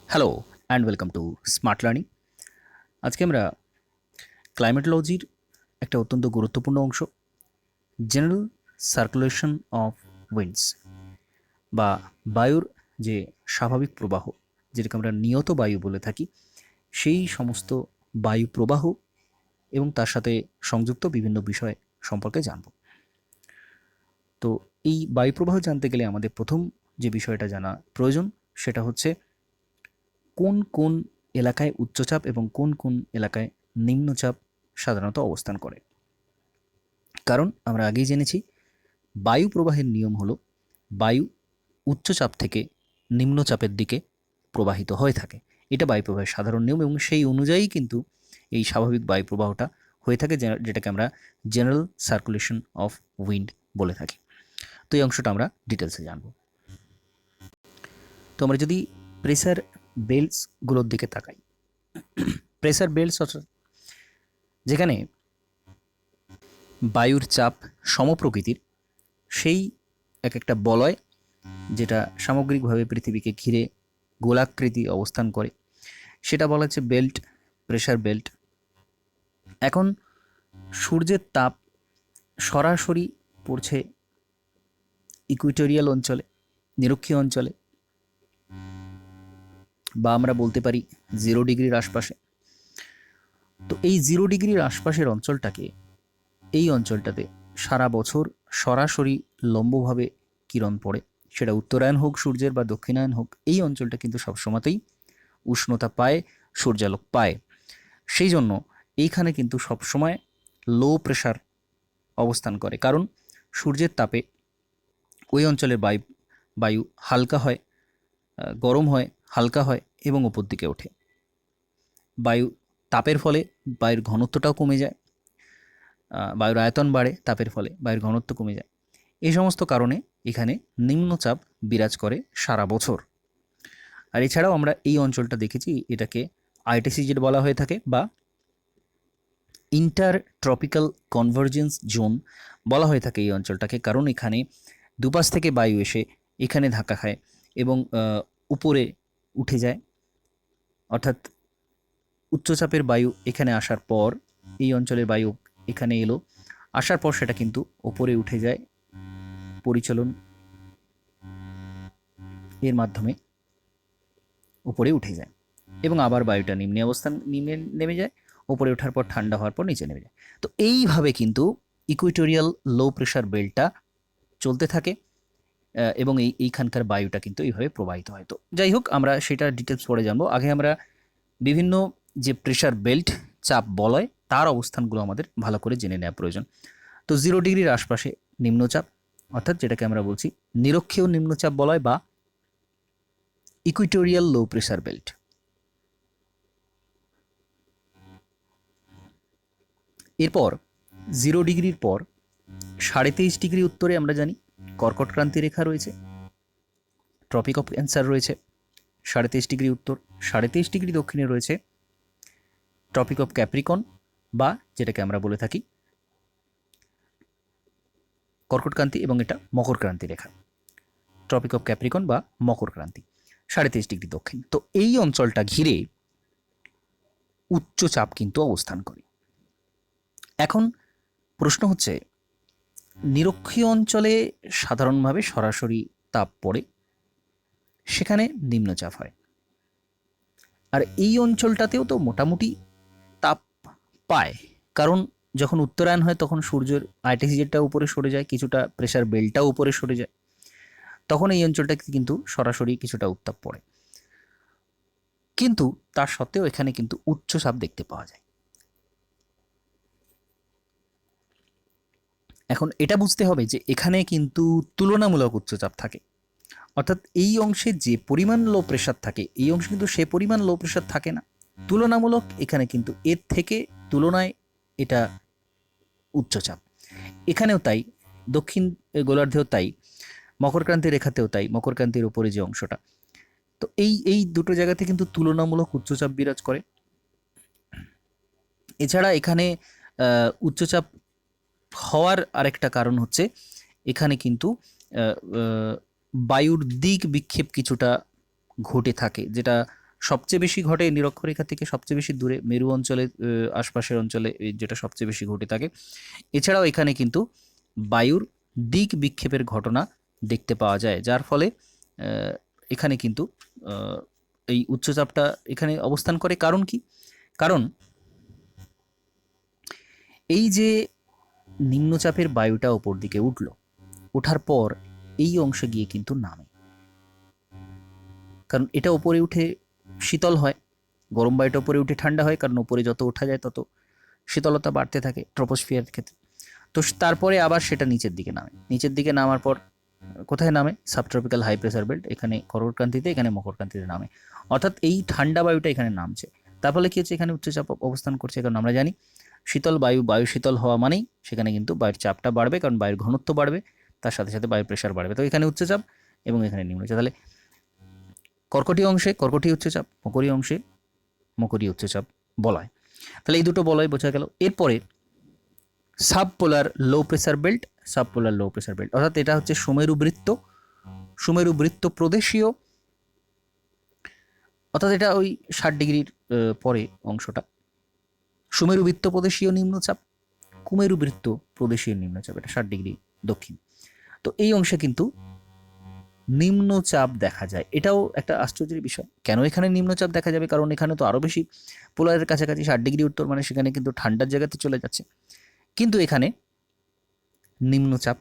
Hello and welcome to smart learning. আজকে আমরা ক্লাইমেটোলজির একটা অত্যন্ত গুরুত্বপূর্ণ অংশ, জেনারেল সার্কুলেশন অফ উইন্ডস বা বায়ুর যে স্বাভাবিক প্রবাহ, যেটাকে আমরা নিয়ত বায়ু বলে থাকি, সেই সমস্ত বায়ু প্রবাহ এবং তার সাথে সংযুক্ত বিভিন্ন বিষয় সম্পর্কে জানব। তো এই বায়ু প্রবাহ জানতে গেলে আমাদের প্রথম যে বিষয়টা জানা প্রয়োজন সেটা হচ্ছে কোন কোন এলাকায় উচ্চচাপ এবং কোন কোন এলাকায় নিম্নচাপ সাধারণত অবস্থান করে। কারণ আমরা আগেই জেনেছি বায়ু প্রবাহের নিয়ম হলো বায়ু উচ্চচাপ থেকে নিম্নচাপের দিকে প্রবাহিত হয়ে থাকে। এটা বায়ু প্রবাহের সাধারণ নিয়ম এবং সেই অনুযায়ী কিন্তু এই স্বাভাবিক বায়ু প্রবাহটা হয়ে থাকে, যেটাকে আমরা জেনারেল সার্কুলেশন অফ উইন্ড বলে থাকি। তো এই অংশটা আমরা ডিটেলসে জানব। তো আমরা যদি প্রেসার বেল্টসগুলোর দিকে তাকাই, প্রেসার বেল্টস অর্থাৎ যেখানে বায়ুর চাপ সমপ্রকৃতির, সেই এক একটা বলয় যেটা সামগ্রিকভাবে পৃথিবীকে ঘিরে গোলাকৃতি অবস্থান করে, সেটা বলা হচ্ছে বেল্ট, প্রেসার বেল্ট। এখন সূর্যের তাপ সরাসরি পড়ছে ইকুইটোরিয়াল অঞ্চলে, নিরক্ষীয় অঞ্চলে, বা আমরা বলতে পারি 0 ডিগ্রির আশপাশে। তো এই 0 ডিগ্রির আশপাশের অঞ্চলটাকে, এই অঞ্চলটাতে সারা বছর সরাসরি লম্বভাবে কিরণ পড়ে, সেটা উত্তরায়ণ হোক সূর্যের বা দক্ষিণায়ন হোক, এই অঞ্চলটা কিন্তু সবসময়তেই উষ্ণতা পায়, সূর্যালোক পায়। সেই জন্য এইখানে কিন্তু সবসময় লো প্রেশার অবস্থান করে, কারণ সূর্যের তাপে ওই অঞ্চলের বায়ু হালকা হয়, গরম হয়, হালকা হয় এবং ওপর দিকে ওঠে। বায়ু তাপের ফলে বায়ুর ঘনত্বটাও কমে যায়, বায়ুর আয়তন বাড়ে, তাপের ফলে বায়ুর ঘনত্ব কমে যায়। এই সমস্ত কারণে এখানে নিম্নচাপ বিরাজ করে সারা বছর। আর এছাড়াও আমরা এই অঞ্চলটা দেখেছি, এটাকে আইটিসিজেড বলা হয়ে থাকে বা ইন্টার ট্রপিক্যাল কনভার্জেন্স জোন বলা হয়ে থাকে এই অঞ্চলটাকে, কারণ এখানে দুপাশ থেকে বায়ু এসে এখানে ধাক্কা খায় এবং উপরে উঠে যায়। অর্থাৎ উচ্চচাপের বায়ু এখানে আসার পর, এই অঞ্চলের বায়ু এখানে এলো, আসার পর সেটা কিন্তু ওপরে উঠে যায় পরিচলন এর মাধ্যমে, উপরে উঠে যায় এবং আবার বায়ুটা নিম্নে নেমে যায়, ওপরে ওঠার পর ঠান্ডা হওয়ার পর নিচে নেমে যায়। তো এইভাবে কিন্তু ইকুইটোরিয়াল লো প্রেশার বেল্টটা চলতে থাকে এবং এইখানকার বায়ুটা কিন্তু এইভাবে প্রবাহিত হয়। তো যাই হোক, আমরা সেটা ডিটেলস পরে জানবো। আগে আমরা বিভিন্ন যে প্রেশার বেল্ট, চাপ বলয়, তার অবস্থানগুলো আমাদের ভালো করে জেনে নেওয়া প্রয়োজন। তো 0 ডিগ্রির আশপাশে নিম্নচাপ, অর্থাৎ যেটাকে আমরা বলছি নিরক্ষীয় নিম্নচাপ বলয় বা ইকুইটোরিয়াল লো প্রেশার বেল্ট। এরপর 0 ডিগ্রির পর 23.5 ডিগ্রি উত্তরে আমরা জানি কর্কট ক্রান্তি রেখা রয়েছে, ট্রপিক অফ ক্যান্সার রয়েছে 23.5 ডিগ্রি উত্তর, 23.5 ডিগ্রি দক্ষিণে রয়েছে ট্রপিক অফ ক্যাপ্রিকন বা যেটাকে আমরা বলে থাকি কর্কট ক্রান্তি, এবং এটা মকর ক্রান্তি রেখা, ট্রপিক অফ ক্যাপ্রিকন বা মকর ক্রান্তি 23.5 ডিগ্রি দক্ষিণ। তো এই অঞ্চলটা ঘিরে উচ্চচাপ কিন্তু অবস্থান করে। এখন প্রশ্ন হচ্ছে, নিরক্ষীয় অঞ্চলে সাধারণভাবে সরাসরি তাপ পড়ে, সেখানে নিম্নচাপ হয়, আর এই অঞ্চলটাতেও তো মোটামুটি তাপ পায়, কারণ যখন উত্তরায়ণ হয় তখন সূর্যের আইটিসিজেডটা উপরে সরে যায়, কিছুটা প্রেশার বেল্টটাও উপরে সরে যায়, তখন এই অঞ্চলটাতে কিন্তু সরাসরি কিছুটা উত্তাপ পড়ে। কিন্তু তার সত্ত্বেও এখানে কিন্তু উচ্চচাপ দেখতে পাওয়া যায়। এখন এটা বুঝতে হবে যে এখানে কিন্তু তুলনামূলক উচ্চচাপ থাকে, অর্থাৎ এই অংশে যে পরিমাণ লো প্রেশার থাকে, এই অংশে কিন্তু সে পরিমাণ লো প্রেশার থাকে না, তুলনামূলক এখানে কিন্তু এর থেকে তুলনায় এটা উচ্চচাপ। এখানেও তাই, দক্ষিণ গোলার্ধেও তাই, মকরক্রান্তি রেখাতেও তাই, মকরক্রান্তির ওপরে যে অংশটা, তো এই দুটো জায়গাতে কিন্তু তুলনামূলক উচ্চচাপ বিরাজ করে। এছাড়া এখানে উচ্চচাপ হওয়ার আরেকটা কারণ হচ্ছে এখানে কিন্তু বায়ুর দিক বিক্ষেপ কিছুটা ঘটে থাকে, যেটা সবচেয়ে বেশি ঘটে নিরক্ষরেখা থেকে সবচেয়ে বেশি দূরে মেরু অঞ্চলে, আশপাশের অঞ্চলে যেটা সবচেয়ে বেশি ঘটে থাকে। এছাড়াও এখানে কিন্তু বায়ুর দিক বিক্ষেপের ঘটনা দেখতে পাওয়া যায়, যার ফলে এখানে কিন্তু এই উচ্চচাপটা এখানে অবস্থান করে। কারণ কি? কারণ এই যে নিম্নচাপের বায়ুটা ওপর দিকে উঠল, ওঠার পর এই অংশে গিয়ে কিন্তু নামে, কারণ এটা ওপরে উঠে শীতল হয়, গরম বায়ুটা ওপরে উঠে ঠান্ডা হয়, কারণ ওপরে যত ওঠা যায় তত শীতলতা বাড়তে থাকে ট্রপোস্ফিয়ার ক্ষেত্রে। তো তারপরে আবার সেটা নিচের দিকে নামে, নিচের দিকে নামার পর কোথায় নামে? সাবট্রপিক্যাল হাই প্রেসার বেল্ট, এখানে কর্কটক্রান্তিতে, এখানে মকরক্রান্তিতে নামে, অর্থাৎ এই ঠান্ডা বায়ুটা এখানে নামছে। তার ফলে কী হচ্ছে? এখানে উচ্চচাপ অবস্থান করছে, কারণ আমরা জানি শীতল বায়ু শীতল হওয়া মানেই সেখানে কিন্তু বায়ুর চাপটা বাড়বে, কারণ বায়ুর ঘনত্ব বাড়বে, তার সাথে সাথে বায়ুর প্রেশার বাড়বে। তো এখানে উচ্চচাপ এবং এখানে নিম্নচাপ। তাহলে কর্কটীয় অংশে কর্কটীয় উচ্চচাপ, মকরীয় অংশে মকরীয় উচ্চচাপ বলয়। তাহলে এই দুটো বলয় বোঝা গেল। এরপরে subpolar low pressure belt, subpolar low pressure belt, অর্থাৎ এটা হচ্ছে সুমেরু বৃত্ত, সুমেরু বৃত্ত প্রদেশীয়, অর্থাৎ এটা ওই 60 ডিগ্রির পরে অংশটা। সুমেরু বৃত্ত প্রদেশীয় নিম্নচাপ, কুমেরু বৃত্ত প্রদেশীয় নিম্নচাপ, এটা 60 ডিগ্রি দক্ষিণ। তো এই অংশে কিন্তু নিম্নচাপ দেখা যায়। এটাও একটা আশ্চর্যের বিষয়। কেন এখানে নিম্নচাপ দেখা যাবে? কারণ এখানে তো আরও বেশি পোলারের কাছাকাছি, 60 ডিগ্রি উত্তর, মানে সেখানে কিন্তু ঠান্ডার জায়গাতে চলে যাচ্ছে, কিন্তু এখানে নিম্নচাপ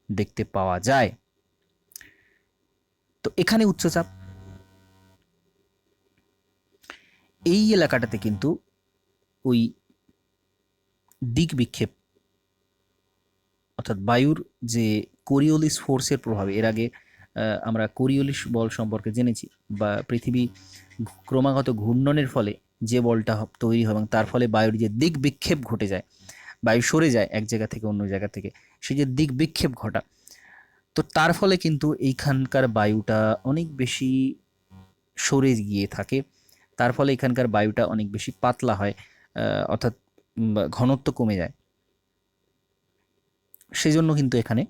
দেখতে পাওয়া যায়। তো এখানে উচ্চচাপ, এই এলাকাটাতে কিন্তু ওই দিক বিক্ষেপ, অর্থাৎ বায়ুর যে কোরিওলিস ফোর্সের প্রভাবে, এর আগে আমরা কোরিওলিস বল সম্পর্কে জেনেছি, বা পৃথিবী ক্রমাগত ঘূর্ণনের ফলে যে বলটা তৈরি হয় এবং তার ফলে বায়ুর যে দিক বিক্ষেপ ঘটে যায়, বায়ু সরে যায় এক জায়গা থেকে অন্য জায়গা থেকে, সেই যে দিক বিক্ষেপ ঘটা, তো তার ফলে কিন্তু এইখানকার বায়ুটা অনেক বেশি সরে গিয়ে থাকে, তার ফলে এখানকার বায়ুটা অনেক বেশি পাতলা হয়, অর্থাৎ ঘনত্ব কমে যায়। সেই জন্য কিন্তু এখানে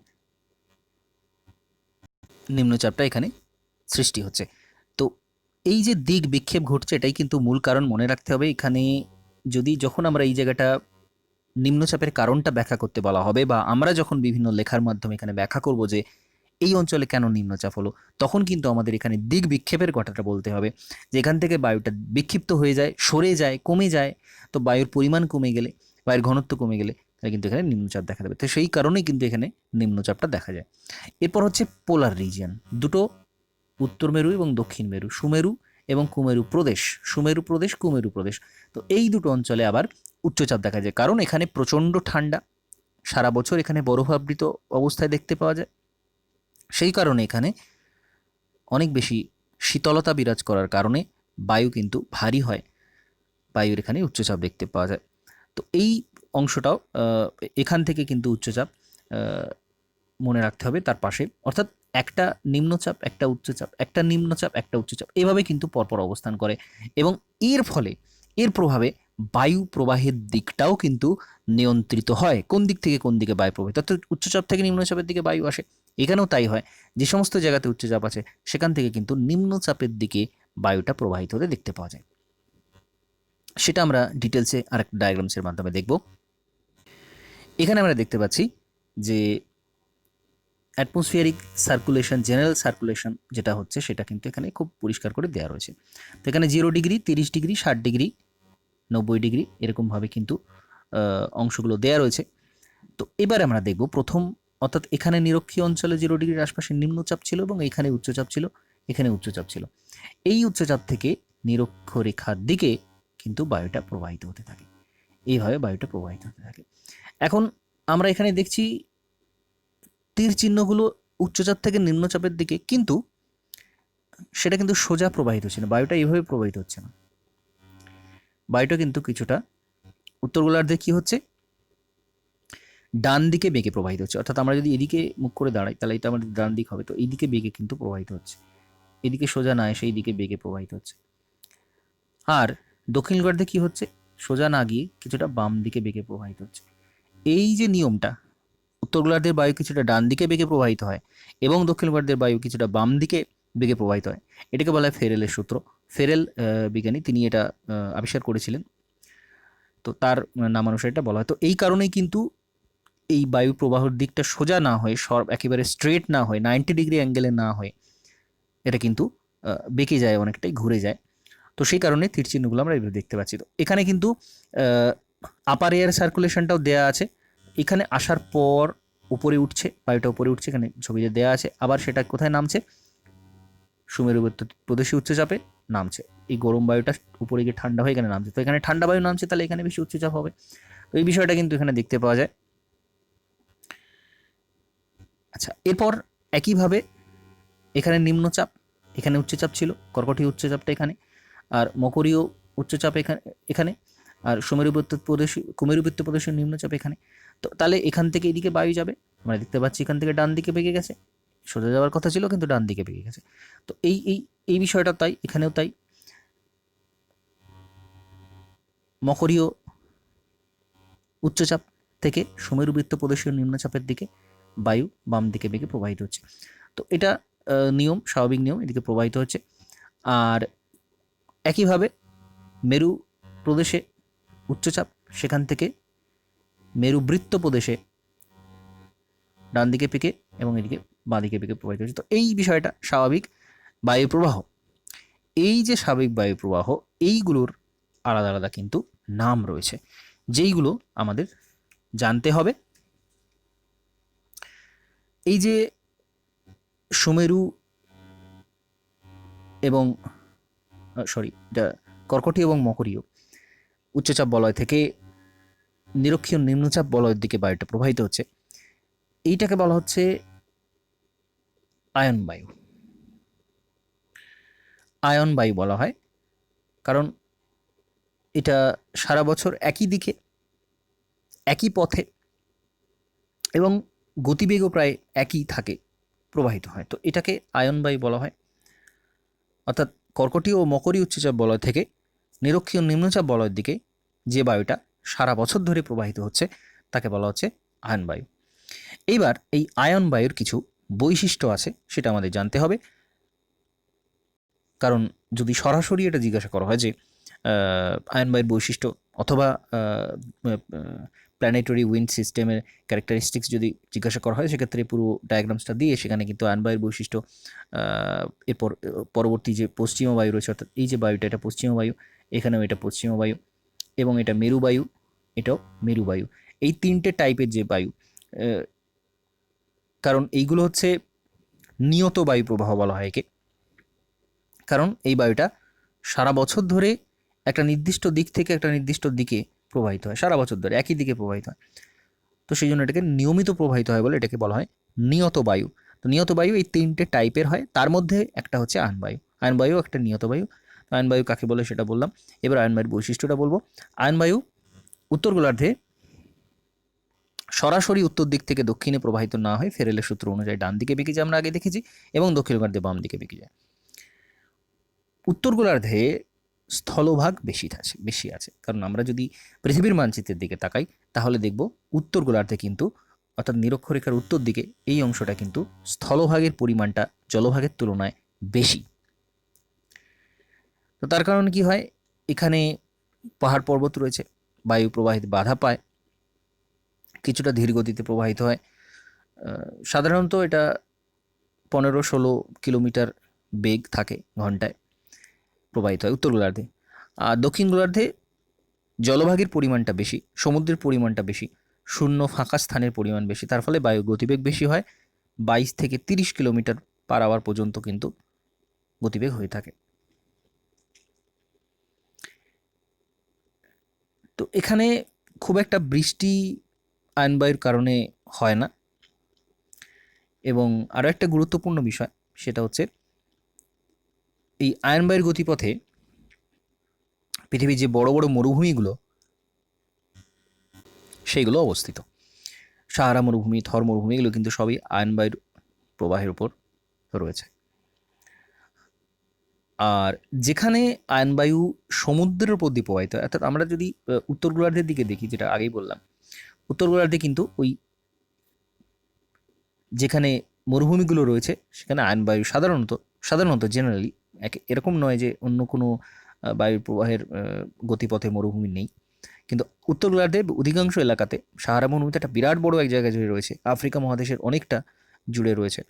নিম্নচাপটা এখানে সৃষ্টি হচ্ছে। তো এই যে দিক বিক্ষেপ ঘটছে, এটাই কিন্তু মূল কারণ, মনে রাখতে হবে। এখানে যখন আমরা এই জায়গাটা নিম্নচাপের কারণটা ব্যাখ্যা করতে বলা হবে, বা আমরা যখন বিভিন্ন লেখার মাধ্যমে এখানে ব্যাখ্যা করব যে এই অঞ্চলে কেন নিম্নচাপ হলো, তখন কিন্তু আমাদের এখানে দিক বিক্ষেপের কথাটা বলতে হবে, যে এখান থেকে বায়ুটা বিক্ষিপ্ত হয়ে যায়, সরে যায়, কমে যায়। তো বায়ুর পরিমাণ কমে গেলে, বায়ুর ঘনত্ব কমে গেলে তাহলে কিন্তু এখানে নিম্নচাপ দেখা দেবে। তো সেই কারণেই কিন্তু এখানে নিম্নচাপটা দেখা যায়। এরপর হচ্ছে পোলার রিজিয়ন, দুটো উত্তর মেরু এবং দক্ষিণ মেরু, সুমেরু এবং কুমেরু প্রদেশ, সুমেরু প্রদেশ, কুমেরু প্রদেশ। তো এই দুটো অঞ্চলে আবার উচ্চচাপ দেখা যায়, কারণ এখানে প্রচণ্ড ঠান্ডা, সারা বছর এখানে বরফাবৃত অবস্থায় দেখতে পাওয়া যায়। সেই কারণে এখানে অনেক বেশি শীতলতা বিরাজ করার কারণে বায়ু কিন্তু ভারী হয়, বায়ুর এখানে উচ্চচাপ দেখতে পাওয়া যায়। তো এই অংশটাও এখান থেকে কিন্তু উচ্চচাপ মনে রাখতে হবে তার পাশে, অর্থাৎ একটা নিম্নচাপ, একটা উচ্চচাপ, একটা নিম্নচাপ, একটা উচ্চচাপ, এভাবে কিন্তু পরপর অবস্থান করে, এবং এর ফলে, এর প্রভাবে বায়ু প্রবাহের দিকটাও কিন্তু নিয়ন্ত্রিত হয়। কোন দিক থেকে কোন দিকে বায়ু প্রবাহিত, অর্থাৎ উচ্চচাপ থেকে নিম্নচাপের দিকে বায়ু আসে, এখানেও তাই হয়। যে সমস্ত জায়গাতে উচ্চচাপ আছে সেখান থেকে কিন্তু নিম্নচাপের দিকে বায়ুটা প্রবাহিত হতে দেখতে পাওয়া যায়। সেটা আমরা ডিটেলসে আরেকটা ডায়াগ্রামসের মাধ্যমে দেখব। এখানে আমরা দেখতে পাচ্ছি যে অ্যাটমসফিয়ারিক সার্কুলেশন, জেনারেল সার্কুলেশন যেটা হচ্ছে, সেটা কিন্তু এখানে খুব পরিষ্কার করে দেওয়া রয়েছে। তো এখানে 0 ডিগ্রি, 30 ডিগ্রি, 60 ডিগ্রি, 90 ডিগ্রি, এরকমভাবে কিন্তু অংশগুলো দেওয়া রয়েছে। তো এবার আমরা দেখব প্রথম, অর্থাৎ এখানে নিরক্ষীয় অঞ্চলে 0 ডিগ্রির আশপাশে নিম্নচাপ ছিল এবং এখানে উচ্চচাপ ছিল, এখানে উচ্চচাপ ছিল। এই উচ্চচাপ থেকে নিরক্ষরেখার দিকে কিন্তু বায়ুটা প্রবাহিত হতে থাকে, এইভাবে বায়ুটা প্রবাহিত হতে থাকে। এখন আমরা এখানে দেখছি তীর চিহ্নগুলো উচ্চচাপ থেকে নিম্নচাপের দিকে, কিন্তু সেটা কিন্তু সোজা প্রবাহিত হচ্ছে না, বায়ুটা এইভাবে প্রবাহিত হচ্ছে না, বায়ুটা কিন্তু কিছুটা উত্তর গোলার্ধে কি হচ্ছে, ডান দিকে বেঁকে প্রবাহিত হচ্ছে। অর্থাৎ আমরা যদি এদিকে মুখ করে দাঁড়াই তাহলে এটা আমাদের ডান দিক হবে, তো এইদিকে বেঁকে কিন্তু প্রবাহিত হচ্ছে, এদিকে সোজা না এসে এইদিকে বেঁকে প্রবাহিত হচ্ছে। আর দক্ষিণ গোলার্ধে কি হচ্ছে, সোজা না গিয়ে কিছুটা বাম দিকে বেঁকে প্রবাহিত হচ্ছে। এই যে নিয়মটা, উত্তর গোলার্ধের বায়ু কিছুটা ডান দিকে বেঁকে প্রবাহিত হয় এবং দক্ষিণ গোলার্ধের বায়ু কিছুটা বাম দিকে বেগে প্রবাহিত হয়। এটাকে বলা হয় ফেরেলের সূত্র। ফেরেল বিজ্ঞানী, তিনি এটা আবিষ্কার করেছিলেন, তো তার নামানুসারে এটা বলা হয়। তো এই কারণেই কিন্তু এই বায়ু প্রবাহের দিকটা সোজা না হয়ে, একেবারে স্ট্রেট না হয়ে, 90 ডিগ্রি অ্যাঙ্গেলে না হয়ে এটা কিন্তু বেঁকে যায়, অনেকটাই ঘুরে যায়। তো সেই কারণে তীর চিহ্নগুলো আমরা এইভাবে দেখতে পাচ্ছি। তো এখানে কিন্তু আপার এয়ার সার্কুলেশনটাও দেয়া আছে। এখানে আসার পর উপরে উঠছে, বায়ুটা উপরে উঠছে, এখানে ছবিতে দেয়া আছে। আবার সেটা কোথায় নামছে? সুমেরু প্রদেশে উচ্চচাপে নামছে। এই গরম বায়ুটা উপরে গিয়ে ঠান্ডা হয়ে এখানে নামছে। তো এখানে ঠান্ডা বায়ু নামছে, তাহলে এখানে বেশি উচ্চচাপ হবে। তো এই বিষয়টা কিন্তু এখানে দেখতে পাওয়া যায়। আচ্ছা, এরপর একইভাবে এখানে নিম্নচাপ, এখানে উচ্চচাপ ছিল, কর্কটীয় উচ্চচাপটা এখানে, আর মকরীয় উচ্চচাপ এখানে, আর কুমেরুবৃত্ত প্রদেশের নিম্নচাপ এখানে। তো তাহলে এখান থেকে এদিকে বায়ু যাবে, আমরা দেখতে পাচ্ছি এখান থেকে ডান দিকে বেঁকে গেছে, সোজা যাওয়ার কথা ছিল কিন্তু ডান দিকে বেঁকে গেছে। তো এই এই এই বিষয়টা তাই, এখানেও তাই। মকরীয় উচ্চচাপ থেকে সুমেরুবৃত্ত প্রদেশীয় নিম্নচাপের দিকে বায়ু বাম দিকে বেগে প্রবাহিত হচ্ছে। তো এটা নিয়ম, স্বাভাবিক নিয়ম, এদিকে প্রবাহিত হচ্ছে। আর একইভাবে মেরু প্রদেশে উচ্চচাপ, সেখান থেকে মেরুবৃত্ত প্রদেশে ডান দিকে পেকে এবং এদিকে বাঁ দিকে পেকে প্রবাহিত হচ্ছে। তো এই বিষয়টা স্বাভাবিক বায়ু প্রবাহ। এই যে স্বাভাবিক বায়ু প্রবাহ, এইগুলোর আলাদা আলাদা কিন্তু নাম রয়েছে, যেইগুলো আমাদের জানতে হবে। এই যে সুমেরু এবং কর্কটীয় এবং মকরীয় উচ্চচাপ বলয় থেকে নিরক্ষীয় নিম্নচাপ বলয়ের দিকে বায়ুটা প্রবাহিত হচ্ছে, এইটাকে বলা হচ্ছে আয়ন বায়ু। আয়ন বায়ু বলা হয় কারণ এটা সারা বছর একই দিকে, একই পথে এবং গতিবেগও প্রায় একই থাকে, প্রবাহিত হয়। তো এটাকে আয়ন বায়ু বলা হয়। অর্থাৎ কর্কটীয় ও মকরী উচ্চচাপ বলয় থেকে নিরক্ষীয় নিম্নচাপ বলয়ের দিকে যে বায়ুটা সারা বছর ধরে প্রবাহিত হচ্ছে তাকে বলা হচ্ছে আয়ন বায়ু। এইবার এই আয়ন বায়ুর কিছু বৈশিষ্ট্য আছে, সেটা আমাদের জানতে হবে। কারণ যদি সরাসরি এটা জিজ্ঞাসা করা হয় যে আয়ন বায়ুর বৈশিষ্ট্য অথবা প্ল্যানেটরি উইন্ড সিস্টেমের ক্যারেক্টারিস্টিক্স যদি জিজ্ঞাসা করা হয়, সেক্ষেত্রে পুরো ডায়াগ্রামসটা দিয়ে সেখানে কিন্তু আয়ন বায়ুর বৈশিষ্ট্য, এরপর পরবর্তী যে পশ্চিমা বায়ু রয়েছে, অর্থাৎ এই যে বায়ুটা, এটা পশ্চিমা বায়ু, এখানেও এটা পশ্চিমা বায়ু, এবং এটা মেরু বায়ু, এটাও মেরু বায়ু। এই তিনটে টাইপের যে বায়ু, কারণ এইগুলো হচ্ছে নিয়ত বায়ু প্রবাহ বলা হয় একে, কারণ এই বায়ুটা সারা বছর ধরে একটা নির্দিষ্ট দিক থেকে একটা নির্দিষ্ট দিকে প্রবাহিত হয়, সারা বছর ধরে একই দিকে প্রবাহিত হয়। তো সেই জন্য এটাকে নিয়মিত প্রবাহিত হয় বলে এটাকে বলা হয় নিয়ত বায়ু। তো নিয়ত বায়ু এই তিনটে টাইপের হয়, তার মধ্যে একটা হচ্ছে আয়ন বায়ু। আয়ন বায়ু একটা নিয়ত বায়ু। আয়ন বায়ু কাকে বলে সেটা বললাম। এবার আয়ন বায়ুর বৈশিষ্ট্যটা বলবো। আয়ন বায়ু উত্তর গোলার্ধে সরাসরি উত্তর দিক থেকে দক্ষিণে প্রবাহিত না হয় ফেরেলের সূত্র অনুযায়ী ডান দিকে বেঁকে যায়, আমরা আগে দেখেছি, এবং দক্ষিণ গোলার্ধে বাম দিকে বেঁকে যায়। উত্তর গোলার্ধে স্থলভাগ বেশি আছে, কারণ আমরা যদি পৃথিবীর মানচিত্রের দিকে তাকাই তাহলে দেখব উত্তর গোলার্ধে কিন্তু, অর্থাৎ নিরক্ষরেখার উত্তর দিকে এই অংশটা কিন্তু স্থলভাগের পরিমাণটা জলভাগের তুলনায় বেশি। তো তার কারণে কি হয়, এখানে পাহাড় পর্বত রয়েছে, বায়ু প্রবাহিত বাধা পায়, কিছুটা ধীর গতিতে প্রবাহিত হয়। সাধারণত এটা 15-16 কিলোমিটার বেগ থাকে ঘন্টায় প্রবাহিত হয় উত্তর গোলার্ধে। আর দক্ষিণ গোলার্ধে জলভাগের পরিমাণটা বেশি, সমুদ্রের পরিমাণটা বেশি, শূন্য ফাঁকা স্থানের পরিমাণ বেশি, তার ফলে বায়ু গতিবেগ বেশি হয়। 22 থেকে 30 কিলোমিটার পার আওয়ার পর্যন্ত কিন্তু গতিবেগ হয়ে থাকে। তো এখানে খুব একটা বৃষ্টি আয়ন বায়ুর কারণে হয় না। এবং আরও একটা গুরুত্বপূর্ণ বিষয়, সেটা হচ্ছে এই আয়ন বায়ুর গতিপথে পৃথিবীর যে বড় বড় মরুভূমিগুলো সেইগুলো অবস্থিত। সাহারা মরুভূমি, থর মরুভূমি, এগুলো কিন্তু সবই আয়ন বায়ুর প্রবাহের উপর রয়েছে। আর যেখানে আয়ন বায়ু সমুদ্রের উপর দিয়ে প্রবাহিত হয়, অর্থাৎ আমরা যদি উত্তর গোলার্ধের দিকে দেখি, যেটা আগেই বললাম, উত্তর গোলার্ধে কিন্তু ওই যেখানে মরুভূমিগুলো রয়েছে সেখানে আয়ন বায়ু সাধারণত সাধারণত জেনারেলি এরকম নয় যে অন্য কোনো বায়ুর প্রবাহের গতিপথে মরুভূমি নেই, কিন্তু উত্তর গোলার্ধের অধিকাংশ এলাকাতে সাহারা মরুভূমিতে একটা বিরাট বড় এক জায়গা জুড়ে রয়েছে, আফ্রিকা মহাদেশের অনেকটা জুড়ে রয়েছে।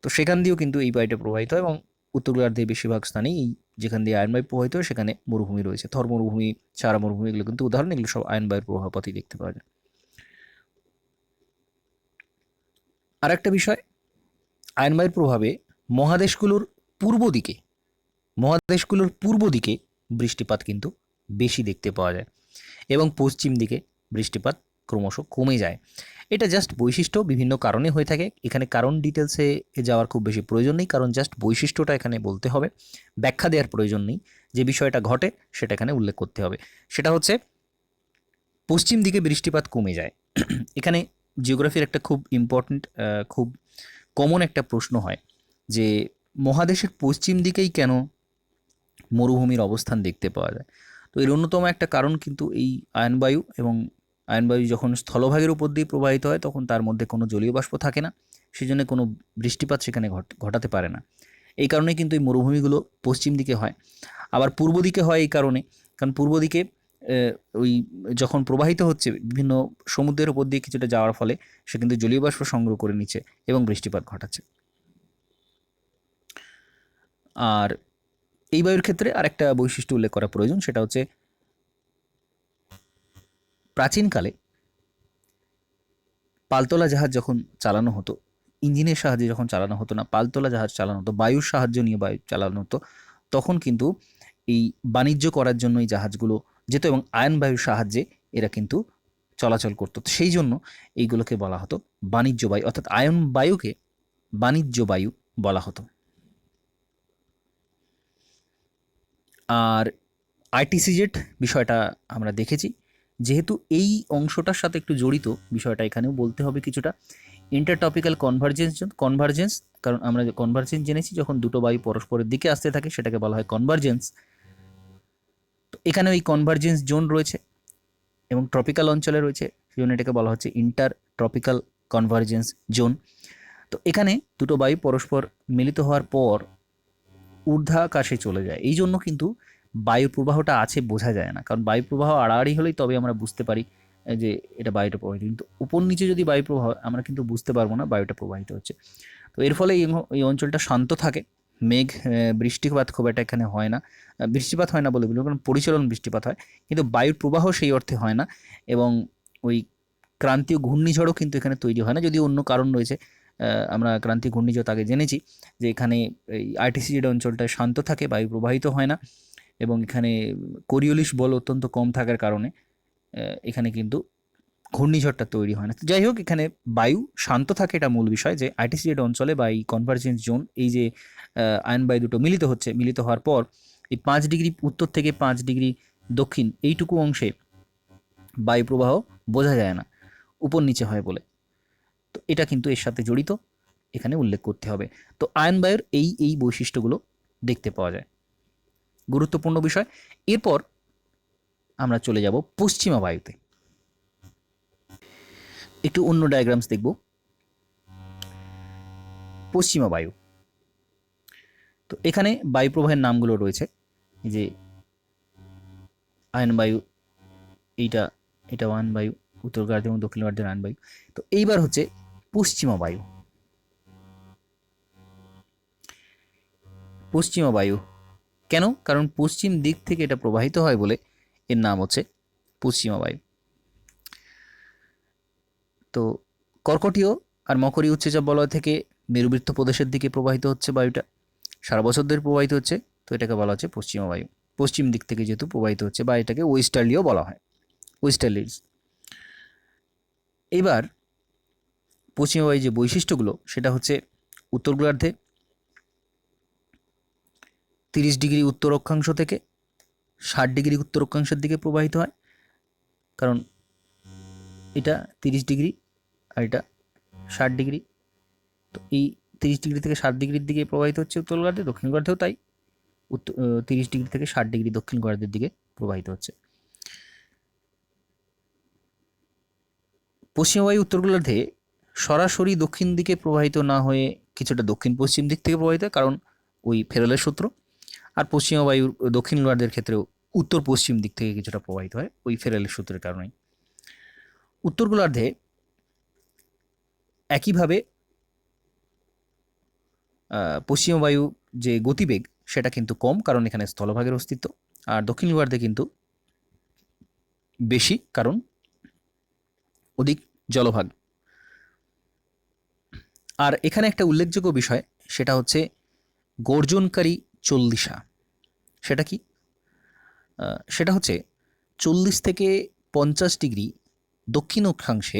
তো সেখান দিয়েও কিন্তু এই বায়ুটা প্রবাহিত হয়, এবং উত্তর গোলার্ধের বেশিরভাগ স্থানেই এই যেখান দিয়ে আয়ন বায়ু প্রবাহিত হয় সেখানে মরুভূমি রয়েছে। থর মরুভূমি, সাহারা মরুভূমি, এগুলো কিন্তু উদাহরণ, এগুলো সব আয়ন বায়ুর প্রবাহ পথেই দেখতে পাওয়া যায়। আর একটা বিষয়, আয়ন বায়ুর প্রভাবে মহাদেশগুলোর পূর্ব দিকে বৃষ্টিপাত কিন্তু বেশি দেখতে পাওয়া যায়, এবং পশ্চিম দিকে বৃষ্টিপাত ক্রমশ কমে যায়। এটা জাস্ট বৈশিষ্ট্য, বিভিন্ন কারণে হয়ে থাকে। এখানে কারণ ডিটেলসে যাওয়ার খুব বেশি প্রয়োজন নেই, কারণ জাস্ট বৈশিষ্ট্যটা এখানে বলতে হবে, ব্যাখ্যা দেওয়ার প্রয়োজন নেই। যে বিষয়টা ঘটে সেটা এখানে উল্লেখ করতে হবে, সেটা হচ্ছে পশ্চিম দিকে বৃষ্টিপাত কমে যায়। এখানে জিওগ্রাফির একটা খুব ইম্পর্ট্যান্ট, খুব কমন একটা প্রশ্ন হয় যে মহাদেশের পশ্চিম দিকেই কেন মরুভূমির অবস্থান দেখতে পাওয়া যায়। তো এর অন্যতম একটা কারণ কিন্তু এই আয়নবায়ু, এবং আয়নবায়ু যখন স্থলভাগের উপর দিয়ে প্রবাহিত হয় তখন তার মধ্যে কোনো জলীয় বাষ্প থাকে না, সেই জন্য কোনো বৃষ্টিপাত সেখানে ঘটাতে পারে না। এই কারণে কিন্তু এই মরুভূমিগুলো পশ্চিম দিকে হয়। আবার পূর্ব দিকে হয় এই কারণে, কারণ পূর্ব দিকে ওই যখন প্রবাহিত হচ্ছে বিভিন্ন সমুদ্রের উপর দিয়ে কিছুটা যাওয়ার ফলে সে কিন্তু জলীয় বাষ্প সংগ্রহ করে নিচ্ছে এবং বৃষ্টিপাত ঘটাচ্ছে। আর এই বায়ুর ক্ষেত্রে আরেকটা বৈশিষ্ট্য উল্লেখ করা প্রয়োজন, সেটা হচ্ছে প্রাচীনকালে পালতোলা জাহাজ যখন চালানো হতো, ইঞ্জিনের সাহায্যে যখন চালানো হতো না, পালতোলা জাহাজ চালানো হতো, বায়ুর সাহায্য নিয়ে বায়ু চালানো হতো, তখন কিন্তু এই বাণিজ্য করার জন্য এই জাহাজগুলো যেত, এবং আয়ন বায়ুর সাহায্যে এরা কিন্তু চলাচল করতো। সেই জন্য এইগুলোকে বলা হতো বাণিজ্য বায়ু, অর্থাৎ আয়ন বায়ুকে বাণিজ্য বায়ু বলা হতো। আর আইটিসিজেড বিষয়টা আমরা দেখেছি, যেহেতু এই অংশটার সাথে একটু জড়িত বিষয়টা এখানেও বলতে হবে কিছুটা। ইন্টারটপিক্যাল কনভার্জেন্স, কারণ আমরা কনভার্জেন্স জেনেছি যখন দুটো বায়ু পরস্পরের দিকে আসতে থাকে সেটাকে বলা হয় কনভার্জেন্স। তো এখানে ওই কনভার্জেন্স জোন রয়েছে এবং ট্রপিক্যাল অঞ্চলে রয়েছে, সেই জন্য এটাকে বলা হচ্ছে ইন্টার ট্রপিক্যাল কনভার্জেন্স জোন। তো এখানে দুটো বায়ু পরস্পর মিলিত হওয়ার পর ঊর্ধ্বাকাশে চলে যায়, এই জন্য কিন্তু বায়ুর প্রবাহটা আছে বোঝা যায় না, কারণ বায়ু প্রবাহ আড়াআড়ি হলেই তবে আমরা বুঝতে পারি যে এটা বায়ুটা প্রবাহিত, কিন্তু উপর নিচে যদি বায়ু প্রবাহ আমরা কিন্তু বুঝতে পারবো না বায়ুটা প্রবাহিত হচ্ছে। তো এর ফলে এই অঞ্চলটা শান্ত থাকে, মেঘ বৃষ্টিপাত খুব একটা এখানে হয় না, বৃষ্টিপাত হয় না বলে বলবো, কারণ পরিচালন বৃষ্টিপাত হয়, কিন্তু বায়ুর প্রবাহ সেই অর্থে হয় না, এবং ওই ক্রান্তীয় ঘূর্ণিঝড়ও কিন্তু এখানে তৈরি হয় না, যদি অন্য কারণ রয়েছে। আমরা ক্রান্তীয় ঘূর্ণিঝড় আগে জেনেছি যে এখানে এই আরটিসিজেড অঞ্চলটা শান্ত থাকে, বায়ু প্রবাহিত হয় না, এবং এখানে কোরিওলিস বল অত্যন্ত কম থাকার কারণে এখানে কিন্তু ঘূর্ণিঝড়টা তৈরি হয় না। যাই হোক, এখানে বায়ু শান্ত থাকে, এটা মূল বিষয়, যে আরটিসিজেড অঞ্চলে বা এই কনভার্জেন্স জোন, এই যে আয়ন বায়ু দুটো মিলিত হওয়ার পর এই 5 ডিগ্রি উত্তর থেকে 5 ডিগ্রি দক্ষিণ এইটুকু অংশে বায়ু প্রবাহ বোঝা যায় না, উপর নিচে হয় বলে। তো এটা কিন্তু এর সাথে জড়িত, এখানে উল্লেখ করতে হবে। তো আয়ন বায়ুর এই বৈশিষ্ট্যগুলো দেখতে পাওয়া যায়, গুরুত্বপূর্ণ বিষয়। এরপর আমরা চলে যাব পশ্চিমা বায়ুতে। একটু অন্য ডায়াগ্রামস দেখব। পশ্চিমা বায়ু, তো এখানে বায়ু প্রবাহের নামগুলো রয়েছে, যে আয়ন বায়ু, এটা আয়ন বায়ু, উত্তর গোলার্ধ এবং দক্ষিণ গোলার্ধের আয়ন বায়ু। তো এইবার হচ্ছে পশ্চিমা বায়ু। পশ্চিমা বায়ু কেন? কারণ পশ্চিম দিক থেকে এটা প্রবাহিত হয় বলে এর নাম হচ্ছে পশ্চিমা বায়ু। তো কর্কটীয় আর মকরী উচ্চচাপ বলয় থেকে মেরুবৃত্ত প্রদেশের দিকে প্রবাহিত হচ্ছে বায়ুটা, সারা বছর ধরে প্রবাহিত হচ্ছে, তো এটাকে বলা হচ্ছে পশ্চিমা বায়ু। পশ্চিম দিক থেকে যেহেতু প্রবাহিত হচ্ছে, বা এটাকে ওয়েস্টার্লিও বলা হয়, ওয়েস্টার্লিজ। এবার পশ্চিমা বায়ুর যে বৈশিষ্ট্যগুলো সেটা হচ্ছে উত্তর গোলার্ধে 30 ডিগ্রি উত্তর অক্ষাংশ থেকে 60 ডিগ্রি উত্তর অক্ষাংশের দিকে প্রবাহিত হয়, কারণ এটা 30 ডিগ্রি আর এটা 60 ডিগ্রি। তো এই 30 ডিগ্রি থেকে 60 ডিগ্রির দিকে প্রবাহিত হচ্ছে উত্তর গোলার্ধে, দক্ষিণ গোলার্ধেও তাই, 30 ডিগ্রি থেকে 60 ডিগ্রি দক্ষিণ গোলার্ধের দিকে প্রবাহিত হচ্ছে। পশ্চিমা বায়ু উত্তর গোলার্ধে সরাসরি দক্ষিণ দিকে প্রবাহিত না হয়ে কিছুটা দক্ষিণ পশ্চিম দিক থেকে প্রবাহিত হয়, কারণ ওই ফেরেলের সূত্র। আর পশ্চিমা বায়ুর দক্ষিণ গোলার্ধের ক্ষেত্রেও উত্তর পশ্চিম দিক থেকে কিছুটা প্রবাহিত হয় ওই ফেরেলের সূত্রের কারণেই। উত্তর গোলার্ধে একইভাবে পশ্চিমা বায়ু যে গতিবেগ সেটা কিন্তু কম, কারণ এখানে স্থলভাগের অস্তিত্ব। আর দক্ষিণ গোলার্ধে কিন্তু বেশি, কারণ অধিক জলভাগ। আর এখানে একটা উল্লেখযোগ্য বিষয়, সেটা হচ্ছে গর্জনকারী চল্লিশা। সেটা কি? সেটা হচ্ছে 40 থেকে 50 ডিগ্রি দক্ষিণ অক্ষাংশে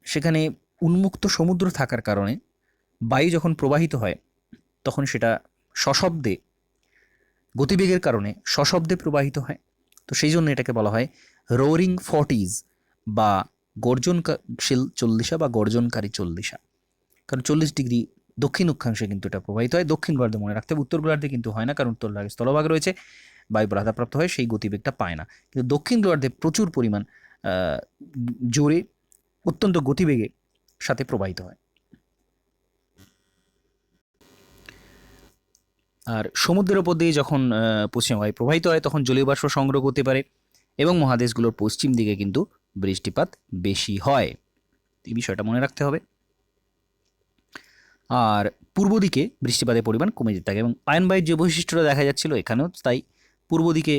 সেখানে উন্মুক্ত সমুদ্র থাকার কারণে বায়ু যখন প্রবাহিত হয় তখন সেটা সশব্দে, গতিবেগের কারণে সশব্দে প্রবাহিত হয়। তো সেই জন্য এটাকে বলা হয় রোরিং ফর্টিজ বা গর্জনশীল চল্লিশা বা গর্জনকারী চল্লিশা, কারণ 40 ডিগ্রি দক্ষিণ অক্ষাংশে কিন্তু এটা প্রবাহিত হয়। দক্ষিণ গোলার্ধে মনে রাখতে হবে, উত্তর গোলার্ধে কিন্তু হয় না, কারণ উত্তর গোলার্ধে স্থলভাগ রয়েছে, বায়ু বাধাপ্রাপ্ত হয়, সেই গতিবেগটা পায় না। কিন্তু দক্ষিণ গোলার্ধে প্রচুর পরিমাণ জোরে, অত্যন্ত গতিবেগে সাথে প্রবাহিত হয়। আর সমুদ্রের ওপর দিয়ে যখন পশ্চিম বায়ু প্রবাহিত হয় তখন জলীয় বাষ্প সংগ্রহ করতে পারে এবং মহাদেশগুলোর পশ্চিম দিকে কিন্তু বৃষ্টিপাত বেশি হয়, এই বিষয়টা মনে রাখতে হবে। আর পূর্ব দিকে বৃষ্টিপাতের পরিমাণ কমে যেতে থাকে এবং আয়নবায়ুর যে বৈশিষ্ট্যটা দেখা যাচ্ছিল এখানেও তাই, পূর্ব দিকে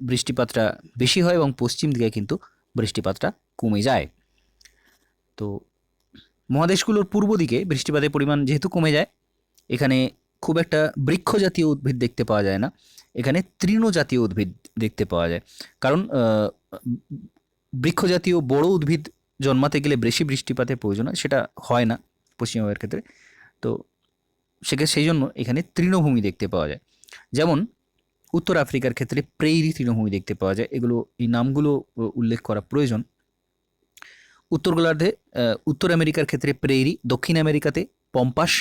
বৃষ্টিপাতটা বেশি হয় এবং পশ্চিম দিকে কিন্তু বৃষ্টিপাতটা কমে যায়। তো মহাদেশগুলোর পূর্ব দিকে বৃষ্টিপাতের পরিমাণ যেহেতু কমে যায়, এখানে খুব একটা বৃক্ষ জাতীয় উদ্ভিদ দেখতে পাওয়া যায় না, এখানে তৃণ জাতীয় উদ্ভিদ দেখতে পাওয়া যায়। কারণ বৃক্ষ জাতীয় বড় উদ্ভিদ জন্মাতে গেলে বেশি বৃষ্টিপাতের প্রয়োজন হয়, সেটা হয় না পশ্চিমবঙ্গের ক্ষেত্রে। তো সেই জন্য এখানে তৃণভূমি দেখতে পাওয়া যায়। যেমন উত্তর আফ্রিকার ক্ষেত্রে প্রেইরি তৃণভূমি দেখতে পাওয়া যায়। এগুলো, এই নামগুলো উল্লেখ করা প্রয়োজন। উত্তর গোলার্ধে, উত্তর আমেরিকার ক্ষেত্রে প্রেইরি, দক্ষিণ আমেরিকাতে পম্পাস,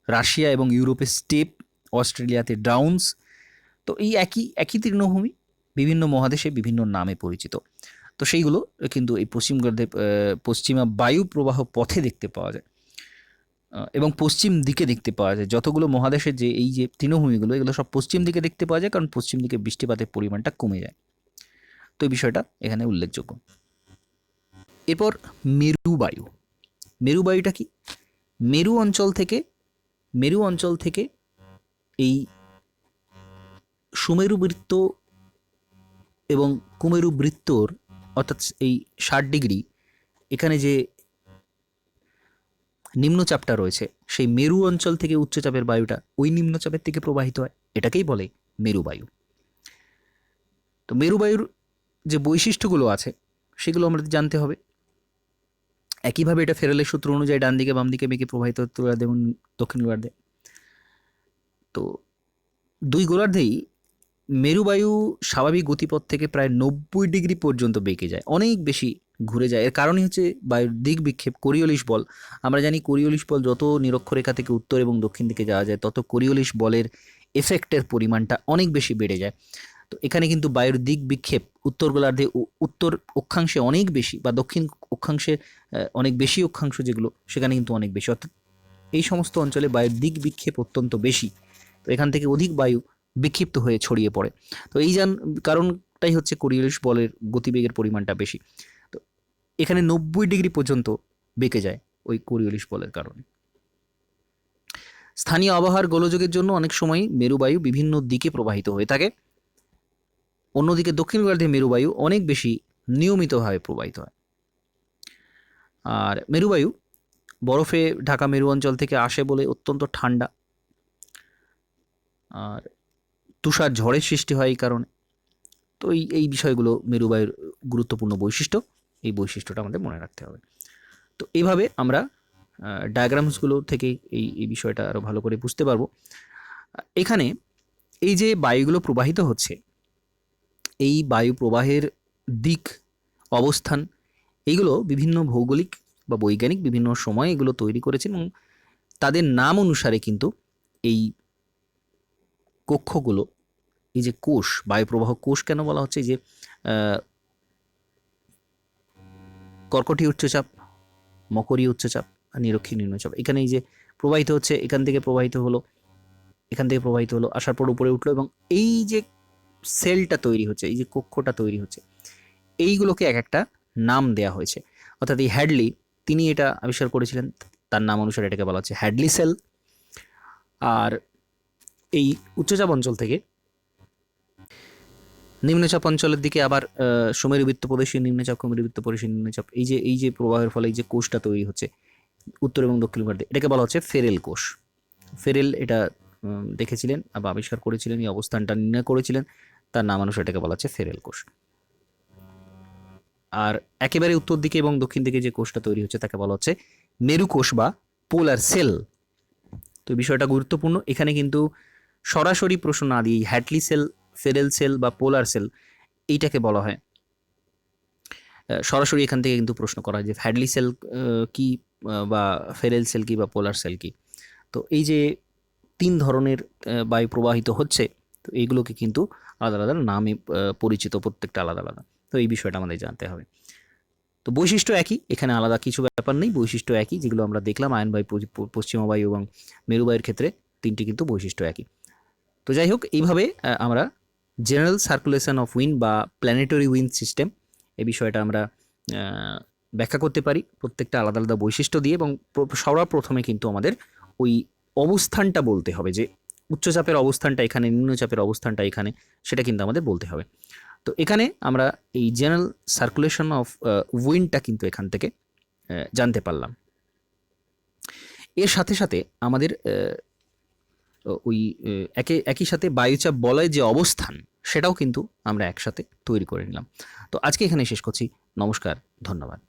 রাশিয়া এবং ইউরোপে স্টেপ, অস্ট্রেলিয়াতে ডাউন্স। তো এই একই তৃণভূমি বিভিন্ন মহাদেশে বিভিন্ন নামে পরিচিত। তো সেইগুলো কিন্তু এই পশ্চিম গোলার্ধে পশ্চিমা বায়ু প্রবাহ পথে দেখতে পাওয়া যায় এবং পশ্চিম দিকে দেখতে পাওয়া যায়। যতগুলো মহাদেশের যে এই যে তৃণভূমিগুলো, এগুলো সব পশ্চিম দিকে দেখতে পাওয়া যায়, কারণ পশ্চিম দিকে বৃষ্টিপাতের পরিমাণটা কমে যায়। তো এই বিষয়টা এখানে উল্লেখযোগ্য। এরপর মেরুবায়ু। মেরুবায়ুটা কি? মেরু অঞ্চল থেকে এই সুমেরু বৃত্ত এবং কুমেরু বৃত্তর, অর্থাৎ এই 60 ডিগ্রি, এখানে যে নিম্নচাপটা রয়েছে, সেই মেরু অঞ্চল থেকে উচ্চচাপের বায়ুটা ওই নিম্নচাপের থেকে প্রবাহিত হয়, এটাকেই বলে মেরুবায়ু। তো মেরুবায়ুর যে বৈশিষ্ট্যগুলো আছে সেগুলো আমাদের জানতে হবে। একইভাবে এটা ফেরেলের সূত্র অনুযায়ী ডান দিকে বাম দিকে বেঁকে প্রবাহিত উত্তর গোলার্ধে এবং দক্ষিণ গোলার্ধে। তো দুই গোলার্ধেই মেরুবায়ু স্বাভাবিক গতিপথ থেকে প্রায় 90 ডিগ্রি পর্যন্ত বেঁকে যায়, অনেক বেশি ঘুরে যায়। এর কারণই হচ্ছে বায়ুর দিক বিক্ষেপ, কোরিওলিস বল। আমরা জানি কোরিওলিস বল, যত নিরক্ষরেখা থেকে উত্তর এবং দক্ষিণ দিকে যাওয়া যায় তত কোরিওলিস বলের এফেক্টের পরিমাণটা অনেক বেশি বেড়ে যায়। তো এখানে কিন্তু বায়ুর দিক বিক্ষেপ উত্তর গোলার্ধে উত্তর অক্ষাংশে অনেক বেশি, বা দক্ষিণ অক্ষাংশে অনেক বেশি অক্ষাংশ যেগুলো, সেখানে কিন্তু অনেক বেশি। অর্থাৎ এই সমস্ত অঞ্চলে বায়ুর দিক বিক্ষেপ অত্যন্ত বেশি, তো এখান থেকে অধিক বায়ু বিক্ষিপ্ত হয়ে ছড়িয়ে পড়ে। তো এই কারণটাই হচ্ছে কোরিওলিস বলের গতিবেগের পরিমাণটা বেশি। তো এখানে 90 ডিগ্রি পর্যন্ত বেঁকে যায় ওই কোরিওলিস বলের কারণে। স্থানীয় আবহাওয়ার গোলযোগের জন্য অনেক সময় মেরুবায়ু বিভিন্ন দিকে প্রবাহিত হয়ে থাকে, অন্যদিকে দক্ষিণ গোলার্ধে মেরুবায়ু অনেক বেশি নিয়মিতভাবে প্রবাহিত হয়। আর মেরুবায়ু বরফে ঢাকা মেরু অঞ্চল থেকে আসে বলে অত্যন্ত ঠান্ডা, আর তুষার ঝড়ের সৃষ্টি হয় এই কারণে। তো এই বিষয়গুলো মেরুবায়ুর গুরুত্বপূর্ণ বৈশিষ্ট্য, এই বৈশিষ্ট্যটা আমাদের মনে রাখতে হবে। তো এইভাবে আমরা ডায়াগ্রামসগুলো থেকে এই বিষয়টা আরও ভালো করে বুঝতে পারবো। এখানে এই যে বায়ুগুলো প্রবাহিত হচ্ছে, এই বায়ু প্রবাহের দিক, অবস্থান, এইগুলো বিভিন্ন ভৌগোলিক বা বৈজ্ঞানিক বিভিন্ন সময় এগুলো তৈরি করেছেন এবং তাদের নাম অনুসারে কিন্তু এই কক্ষগুলো, এই যে কোষ, বায়ুপ্রবাহ কোষ কেন বলা হচ্ছে, যে কর্কটীয় উচ্চচাপ, মকরীয় উচ্চচাপ আর নিরক্ষীয় নিম্নচাপ, এখানে এই যে প্রবাহিত হচ্ছে, এখান থেকে প্রবাহিত হলো, এখান থেকে প্রবাহিত হলো, আসার পর উপরে উঠলো, এবং এই যে সেলটা তৈরি হচ্ছে, এই যে কক্ষটা তৈরি হচ্ছে, এইগুলোকে এক একটা নাম দেয়া হয়েছে। অর্থাৎ এই হ্যাডলি তিনি এটা আবিষ্কার করেছিলেন, তার নাম অনুসারে এটাকে বলা হচ্ছে হ্যাডলি সেল। আর এই উচ্চচাপ অঞ্চল থেকে নিম্নচাপ অঞ্চলের দিকে আবার সুমেরুবৃত্ত প্রদেশীয় নিম্নচাপ, কুমেরুবৃত্ত প্রদেশীয় নিম্নচাপ, এই যে প্রবাহের ফলে এই যে কোষটা তৈরি হচ্ছে উত্তর এবং দক্ষিণ ভারতে, এটাকে বলা হচ্ছে ফেরেল কোষ। ফেরেল এটা দেখেছিলেন বা আবিষ্কার করেছিলেন, এই অবস্থানটা নির্ণয় করেছিলেন, তার নাম অনুসারে এটাকে বলা হচ্ছে ফেরেল কোষ। আর একেবারে উত্তর দিকে এবং দক্ষিণ দিকে যে কোষটা তৈরি হচ্ছে তাকে বলা হচ্ছে মেরু কোষ বা পোলার সেল। তো বিষয়টা গুরুত্বপূর্ণ, এখানে কিন্তু সরাসরি প্রশ্ন না দিয়ে হ্যাডলি সেল, ফেরেল সেল বা পোলার সেল এইটাকে বলা হয়, সরাসরি এখান থেকে কিন্তু প্রশ্ন করা হয় যে হ্যাডলি সেল কি, বা ফেরেল সেল কি, বা পোলার সেল কি। তো এই যে 3 ধরনের বায়ু প্রবাহিত হচ্ছে, তো এইগুলোকে কিন্তু আলাদা আলাদা নামে পরিচিত, প্রত্যেকটা আলাদা আলাদা। তো এই বিষয়টা আমাদের জানতে হবে। তো বৈশিষ্ট্য একই, এখানে আলাদা কিছু ব্যাপার নেই, বৈশিষ্ট্য একই যেগুলো আমরা দেখলাম আয়ন বায়ু, পশ্চিমা বায়ু এবং মেরু বায়ুর ক্ষেত্রে তিনটি কিন্তু বৈশিষ্ট্য একই। তো যাই হোক, এইভাবে আমরা জেনারেল সার্কুলেশন অফ উইন্ড বা প্ল্যানেটরি উইন্ড সিস্টেম এই বিষয়টা আমরা ব্যাখ্যা করতে পারি প্রত্যেকটা আলাদা আলাদা বৈশিষ্ট্য দিয়ে, এবং সবার প্রথমে কিন্তু আমাদের ওই অবস্থানটা বলতে হবে, যে উচ্চচাপের অবস্থানটা এখানে, নিম্নচাপের অবস্থানটা এখানে, সেটা কিন্তু আমাদের বলতে হবে। তো এখানে আমরা এই জেনারেল সার্কুলেশন অফ উইন্ডটা কিন্তু এখান থেকে জানতে পারলাম। এর সাথে সাথে আমাদের ওই একই সাথে বায়ুচাপ বলয়ের যে অবস্থান সেটাও কিন্তু আমরা একসাথে তৈরি করে নিলাম। তো আজকে এখানে শেষ করছি। নমস্কার, ধন্যবাদ।